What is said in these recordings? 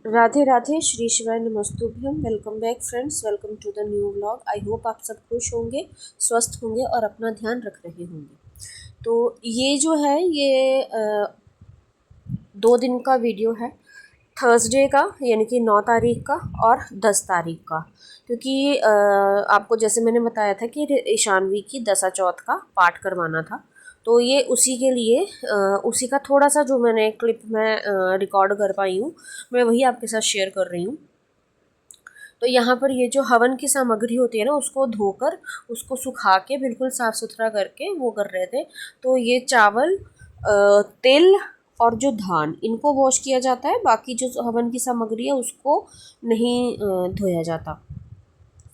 राधे राधे, श्री शिवाय नमस्तुभ्यम। Welcome back friends, welcome to the new vlog. I hope आप सब खुश होंगे, स्वस्थ होंगे और अपना ध्यान रख रहे होंगे। तो ये जो है ये 2 दिन का वीडियो है। थर्सडे का यानी कि 9 तारीख का और 10 तारीख का, क्योंकि आपको जैसे मैंने बताया था कि ईशानवी की दशा चौथ का पाठ करवाना था। तो ये उसी के लिए उसी का थोड़ा सा जो मैंने क्लिप में रिकॉर्ड कर पाई हूँ, मैं वही आपके साथ शेयर कर रही हूँ। तो यहाँ पर ये जो हवन की सामग्री होती है ना, उसको धोकर उसको सुखा के बिल्कुल साफ़ सुथरा करके वो कर रहे थे। तो ये चावल, तिल और जो धान, इनको वॉश किया जाता है। बाकी जो हवन की सामग्री है उसको नहीं धोया जाता,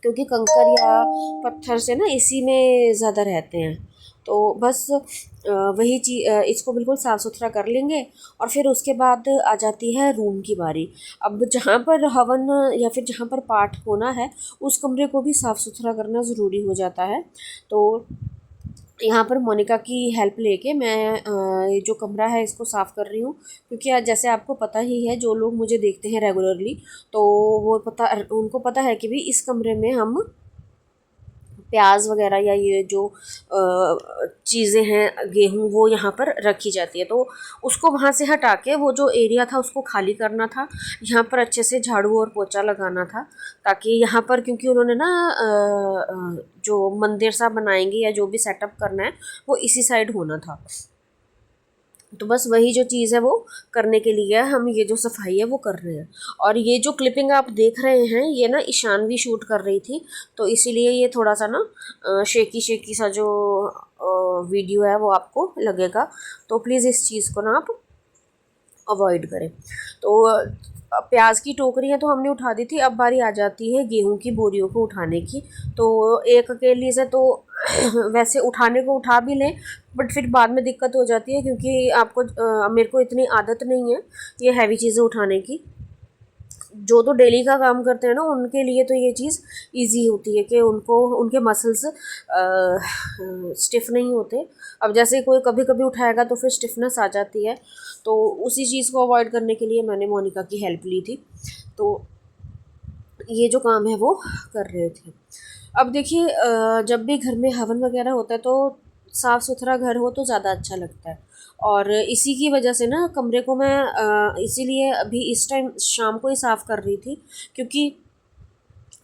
क्योंकि कंकर या पत्थर से ना इसी में ज़्यादा रहते हैं। तो बस वही चीज़, इसको बिल्कुल साफ़ सुथरा कर लेंगे और फिर उसके बाद आ जाती है रूम की बारी। अब जहाँ पर हवन या फिर जहाँ पर पाठ होना है, उस कमरे को भी साफ़ सुथरा करना ज़रूरी हो जाता है। तो यहाँ पर मोनिका की हेल्प लेके मैं ये जो कमरा है इसको साफ़ कर रही हूँ, क्योंकि आज जैसे आपको पता ही है, जो लोग मुझे देखते हैं रेगुलरली, तो वो उनको पता है कि भी इस कमरे में हम प्याज वगैरह या ये जो चीज़ें हैं, गेहूँ, वो यहाँ पर रखी जाती है। तो उसको वहाँ से हटा के वो जो एरिया था उसको खाली करना था। यहाँ पर अच्छे से झाड़ू और पोछा लगाना था, ताकि यहाँ पर, क्योंकि उन्होंने ना जो मंदिर सा बनाएंगे या जो भी सेटअप करना है वो इसी साइड होना था। तो बस वही जो चीज़ है वो करने के लिए हम ये जो सफाई है वो कर रहे हैं। और ये जो क्लिपिंग आप देख रहे हैं, ये ना ईशानवी शूट कर रही थी, तो इसीलिए ये थोड़ा सा ना शेकी शेकी सा जो वीडियो है वो आपको लगेगा। तो प्लीज़ इस चीज़ को ना आप अवॉइड करें। तो प्याज की टोकरियाँ तो हमने उठा दी थी, अब बारी आ जाती है गेहूं की बोरियों को उठाने की। तो एक अकेली से तो वैसे उठाने को उठा भी लें, बट फिर बाद में दिक्कत हो जाती है, क्योंकि आपको मेरे को इतनी आदत नहीं है ये हैवी चीज़ें उठाने की। जो तो डेली का काम करते हैं ना, उनके लिए तो ये चीज़ इजी होती है कि उनको उनके मसल्स स्टिफ नहीं होते। अब जैसे कोई कभी कभी उठाएगा तो फिर स्टिफनेस आ जाती है। तो उसी चीज़ को अवॉइड करने के लिए मैंने मोनिका की हेल्प ली थी। तो ये जो काम है वो कर रहे थे। अब देखिए, जब भी घर में हवन वगैरह होता है तो साफ़ सुथरा घर हो तो ज़्यादा अच्छा लगता है। और इसी की वजह से ना कमरे को मैं इसीलिए अभी इस टाइम शाम को ही साफ़ कर रही थी, क्योंकि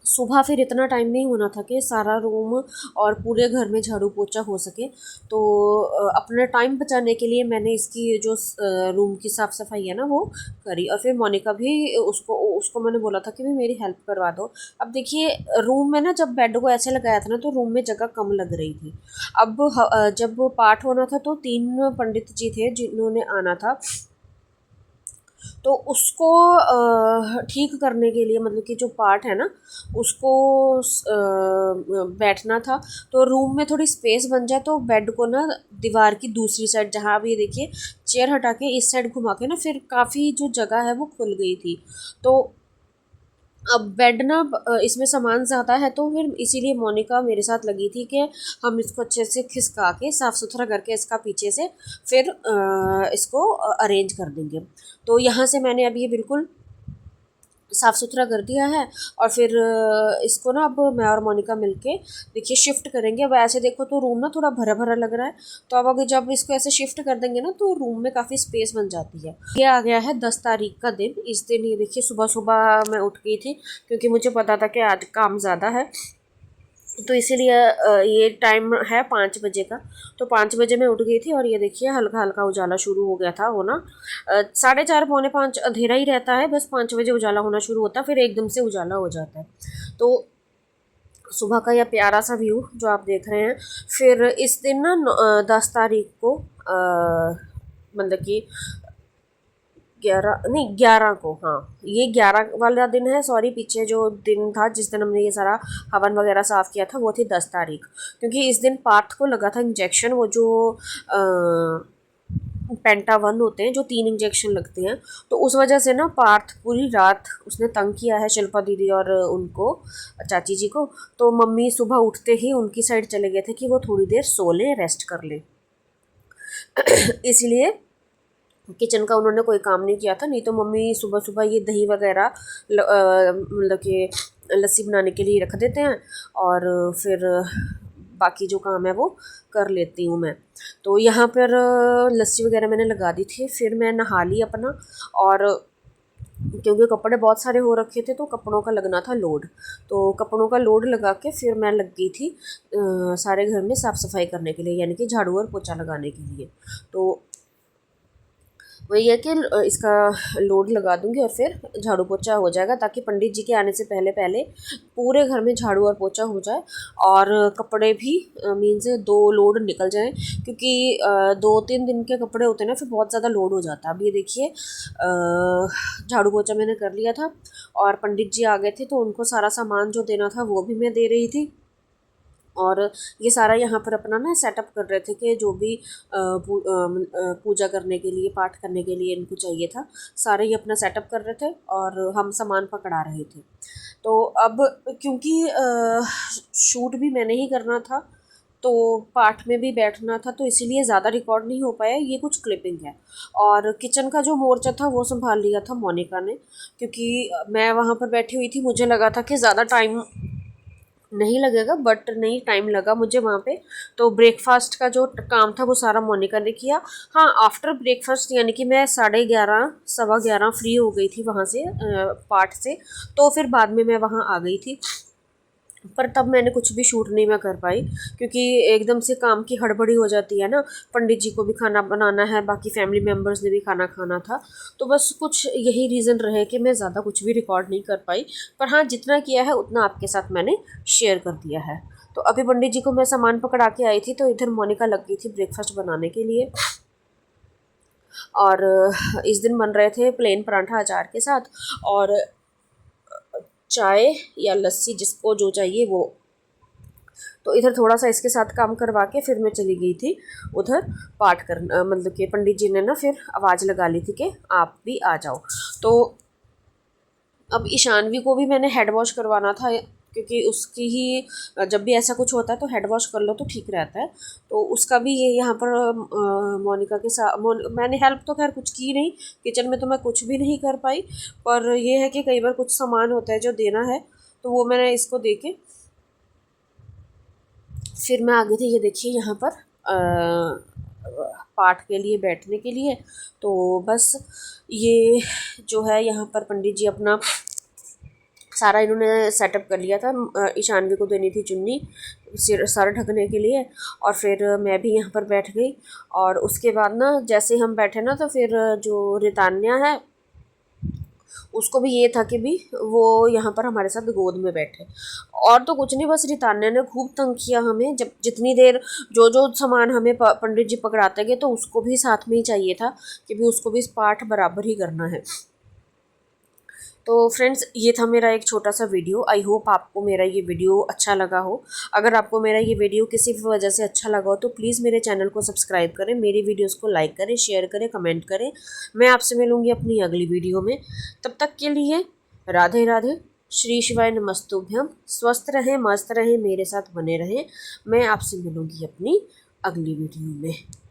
सुबह फिर इतना टाइम नहीं होना था कि सारा रूम और पूरे घर में झाड़ू पोछा हो सके। तो अपना टाइम बचाने के लिए मैंने इसकी जो रूम की साफ़ सफाई है ना वो करी। और फिर मोनिका भी, उसको उसको मैंने बोला था कि भी मेरी हेल्प करवा दो। अब देखिए, रूम में ना जब बेड को ऐसे लगाया था ना, तो रूम में जगह कम लग रही थी। अब जब वो पाठ होना था तो 3 पंडित जी थे जिन्होंने आना था। तो उसको ठीक करने के लिए, मतलब कि जो पार्ट है ना उसको बैठना था। तो रूम में थोड़ी स्पेस बन जाए तो बेड को ना दीवार की दूसरी साइड, जहाँ भी देखिए चेयर हटा के इस साइड घुमा के ना, फिर काफ़ी जो जगह है वो खुल गई थी। तो अब बेड ना इसमें सामान ज़्यादा है, तो फिर इसीलिए मोनिका मेरे साथ लगी थी कि हम इसको अच्छे से खिसका के साफ़ सुथरा करके इसका पीछे से फिर इसको अरेंज कर देंगे। तो यहाँ से मैंने अब ये बिल्कुल साफ़ सुथरा कर दिया है। और फिर इसको ना अब मैं और मोनिका मिलके देखिए शिफ्ट करेंगे। अब ऐसे देखो तो रूम ना थोड़ा भरा भरा लग रहा है, तो अब अगर जब इसको ऐसे शिफ्ट कर देंगे ना तो रूम में काफ़ी स्पेस बन जाती है। ये आ गया है 10 तारीख का दिन। इस दिन ये देखिए सुबह सुबह मैं उठ गई थी, क्योंकि मुझे पता था कि आज काम ज़्यादा है। तो इसीलिए ये टाइम है 5 बजे का। तो 5 बजे मैं उठ गई थी और ये देखिए हल्का हल्का उजाला शुरू हो गया था होना। 4:30 पौने 5 अंधेरा ही रहता है, बस 5 बजे उजाला होना शुरू होता है, फिर एकदम से उजाला हो जाता है। तो सुबह का यह प्यारा सा व्यू जो आप देख रहे हैं। फिर इस दिन ना 10 तारीख को मतलब कि 11 नहीं 11 को, हाँ ये 11 वाला दिन है। सॉरी, पीछे जो दिन था जिस दिन हमने ये सारा हवन वगैरह साफ़ किया था वो थी 10 तारीख, क्योंकि इस दिन पार्थ को लगा था इंजेक्शन, वो जो पेंटावन होते हैं जो 3 इंजेक्शन लगते हैं। तो उस वजह से ना पार्थ पूरी रात उसने तंग किया है शिल्पा दीदी और उनको, चाची जी को। तो मम्मी सुबह उठते ही उनकी साइड चले गए थे कि वो थोड़ी देर सो लें, रेस्ट कर लें। इसलिए किचन का उन्होंने कोई काम नहीं किया था, नहीं तो मम्मी सुबह सुबह ये दही वगैरह मतलब कि लस्सी बनाने के लिए रख देते हैं और फिर बाकी जो काम है वो कर लेती हूँ मैं। तो यहाँ पर लस्सी वगैरह मैंने लगा दी थी, फिर मैं नहा ली अपना। और क्योंकि कपड़े बहुत सारे हो रखे थे तो कपड़ों का लगना था लोड, तो कपड़ों का लोड लगा के फिर मैं लग गई थी सारे घर में साफ़ सफाई करने के लिए, यानी कि झाड़ू और पोछा लगाने के लिए। तो वही है कि इसका लोड लगा दूंगी और फिर झाड़ू पोछा हो जाएगा, ताकि पंडित जी के आने से पहले पहले पूरे घर में झाड़ू और पोछा हो जाए और कपड़े भी मीन्स 2 लोड निकल जाएं, क्योंकि 2-3 दिन के कपड़े होते हैं ना, फिर बहुत ज़्यादा लोड हो जाता है। अब ये देखिए झाड़ू पोछा मैंने कर लिया था और पंडित जी आ गए थे, तो उनको सारा सामान जो देना था वो भी मैं दे रही थी। और ये सारा यहाँ पर अपना ना सेटअप कर रहे थे कि जो भी पूजा करने के लिए, पाठ करने के लिए इनको चाहिए था, सारे ये अपना सेटअप कर रहे थे और हम सामान पकड़ा रहे थे। तो अब क्योंकि शूट भी मैंने ही करना था, तो पाठ में भी बैठना था, तो इसीलिए ज़्यादा रिकॉर्ड नहीं हो पाया, ये कुछ क्लिपिंग है। और किचन का जो मोर्चा था वो संभाल लिया था मोनिका ने, क्योंकि मैं वहाँ पर बैठी हुई थी, मुझे लगा था कि ज़्यादा टाइम नहीं लगेगा, बट नहीं, टाइम लगा मुझे वहाँ पे। तो ब्रेकफास्ट का जो काम था वो सारा मोनिका ने किया। हाँ, आफ्टर ब्रेकफास्ट यानी कि मैं 11:30 11:15 फ्री हो गई थी वहाँ से पाठ से, तो फिर बाद में मैं वहाँ आ गई थी। पर तब मैंने कुछ भी शूट नहीं मैं कर पाई, क्योंकि एकदम से काम की हड़बड़ी हो जाती है ना, पंडित जी को भी खाना बनाना है, बाकी फैमिली मेम्बर्स ने भी खाना खाना था। तो बस कुछ यही रीज़न रहे कि मैं ज़्यादा कुछ भी रिकॉर्ड नहीं कर पाई। पर हाँ, जितना किया है उतना आपके साथ मैंने शेयर कर दिया है। तो अभी पंडित जी को मैं सामान पकड़ा के आई थी, तो इधर मोनिका लग गई थी ब्रेकफास्ट बनाने के लिए। और इस दिन बन रहे थे प्लेन पराठा अचार के साथ और चाय या लस्सी, जिसको जो चाहिए वो। तो इधर थोड़ा सा इसके साथ काम करवा के फिर मैं चली गई थी उधर पाठ कर, मतलब कि पंडित जी ने ना फिर आवाज़ लगा ली थी कि आप भी आ जाओ। तो अब ईशानवी को भी मैंने हेड वॉश करवाना था, क्योंकि उसकी ही जब भी ऐसा कुछ होता है तो हेड वॉश कर लो तो ठीक रहता है। तो उसका भी ये यहाँ पर मोनिका के साथ मैंने हेल्प तो खैर कुछ की नहीं, किचन में तो मैं कुछ भी नहीं कर पाई। पर ये है कि कई बार कुछ सामान होता है जो देना है, तो वो मैंने इसको दे के फिर मैं आ गई थी। ये देखिए यहाँ पर पाठ के लिए बैठने के लिए। तो बस ये जो है यहाँ पर पंडित जी अपना सारा इन्होंने सेटअप कर लिया था। ईशानवी को देनी थी चुन्नी सर ढकने के लिए, और फिर मैं भी यहाँ पर बैठ गई। और उसके बाद ना जैसे हम बैठे ना, तो फिर जो रितान्या है उसको भी ये था कि भी वो यहाँ पर हमारे साथ गोद में बैठे। और तो कुछ नहीं, बस रितान्या ने खूब तंग किया हमें, जब जितनी देर जो जो सामान हमें पंडित जी पकड़ाते गए, तो उसको भी साथ में ही चाहिए था कि भी उसको भी इस पाठ बराबर ही करना है। तो फ्रेंड्स, ये था मेरा एक छोटा सा वीडियो। आई होप आपको मेरा ये वीडियो अच्छा लगा हो। अगर आपको मेरा ये वीडियो किसी भी वजह से अच्छा लगा हो तो प्लीज़ मेरे चैनल को सब्सक्राइब करें, मेरी वीडियोस को लाइक करें, शेयर करें, कमेंट करें। मैं आपसे मिलूँगी अपनी अगली वीडियो में। तब तक के लिए राधे राधे, श्री शिवाय नमस्तुभ्यम। स्वस्थ रहें, मस्त रहें, मेरे साथ बने रहें। मैं आपसे मिलूँगी अपनी अगली वीडियो में।